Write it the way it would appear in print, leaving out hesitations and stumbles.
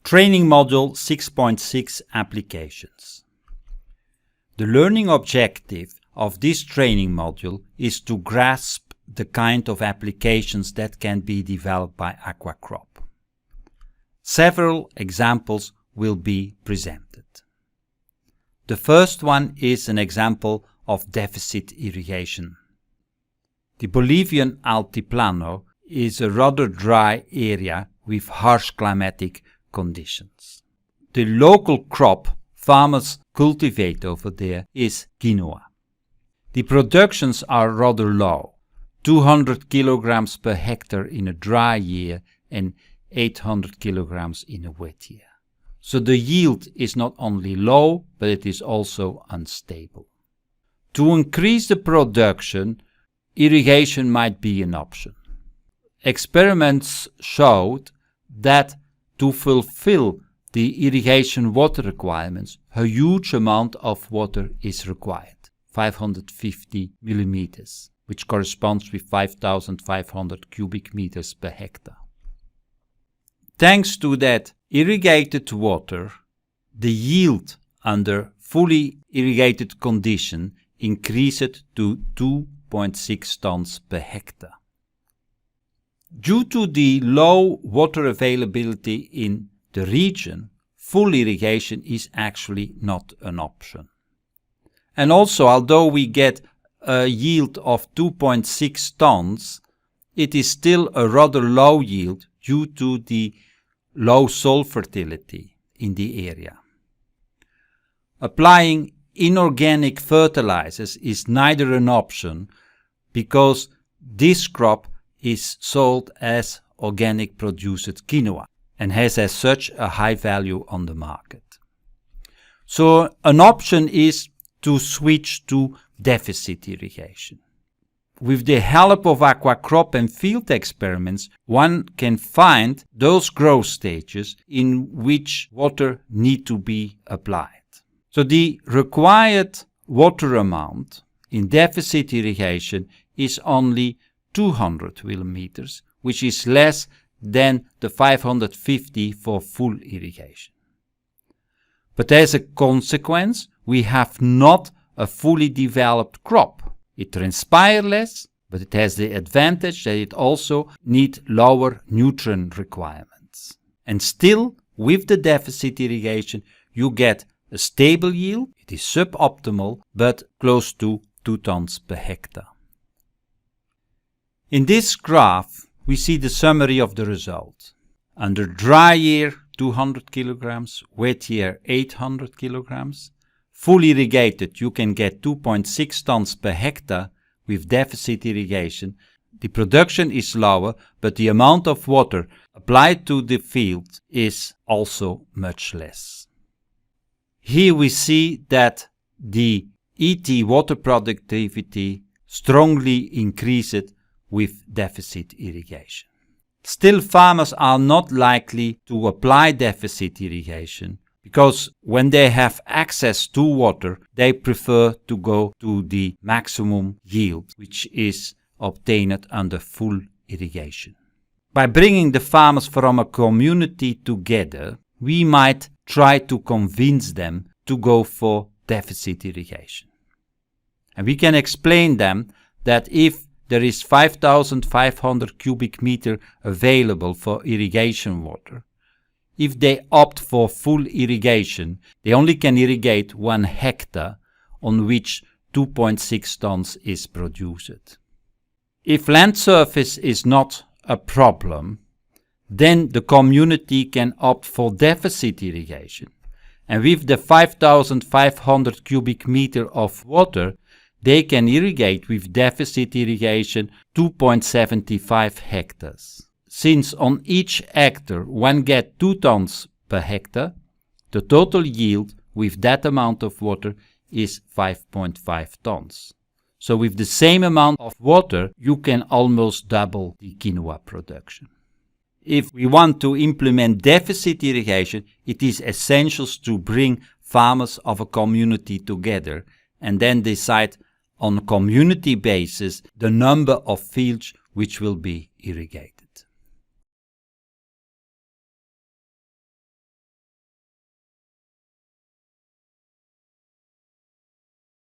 Training Module 6.6 Applications. The learning objective of this training module is to grasp the kind of applications that can be developed by AquaCrop. Several examples will be presented. The first one is an example of deficit irrigation. The Bolivian Altiplano is a rather dry area with harsh climatic conditions. The local crop farmers cultivate over there is quinoa. The productions are rather low, 200 kilograms per hectare in a dry year and 800 kilograms in a wet year. So the yield is not only low, but it is also unstable. To increase the production, irrigation might be an option. Experiments showed that to fulfill the irrigation water requirements, a huge amount of water is required, 550 millimeters, which corresponds with 5,500 cubic meters per hectare. Thanks to that irrigated water, the yield under fully irrigated condition increased to 2.6 tons per hectare. Due to the low water availability in the region, full irrigation is actually not an option. And also, although we get a yield of 2.6 tons, it is still a rather low yield due to the low soil fertility in the area. Applying inorganic fertilizers is neither an option because this crop is sold as organic produced quinoa and has as such a high value on the market. So an option is to switch to deficit irrigation. With the help of AquaCrop and field experiments, one can find those growth stages in which water need to be applied. So the required water amount in deficit irrigation is only 200 millimeters, which is less than the 550 for full irrigation. But as a consequence, we have not a fully developed crop. It transpires less, but it has the advantage that it also needs lower nutrient requirements. And still, with the deficit irrigation, you get a stable yield. It is suboptimal, but close to 2 tons per hectare. In this graph, we see the summary of the result. Under dry year, 200 kilograms, wet year, 800 kilograms. Fully irrigated, you can get 2.6 tons per hectare with deficit irrigation. The production is lower, but the amount of water applied to the field is also much less. Here we see that the ET water productivity strongly increased with deficit irrigation. Still, farmers are not likely to apply deficit irrigation because when they have access to water, they prefer to go to the maximum yield, which is obtained under full irrigation. By bringing the farmers from a community together, we might try to convince them to go for deficit irrigation. And we can explain them that if there is 5,500 cubic meter available for irrigation water, if they opt for full irrigation, they only can irrigate 1 hectare on which 2.6 tons is produced. If land surface is not a problem, then the community can opt for deficit irrigation. And with the 5,500 cubic meter of water, they can irrigate with deficit irrigation 2.75 hectares. Since on each hectare one gets 2 tons per hectare, the total yield with that amount of water is 5.5 tons. So with the same amount of water, you can almost double the quinoa production. If we want to implement deficit irrigation, it is essential to bring farmers of a community together and then decide on a community basis the number of fields which will be irrigated.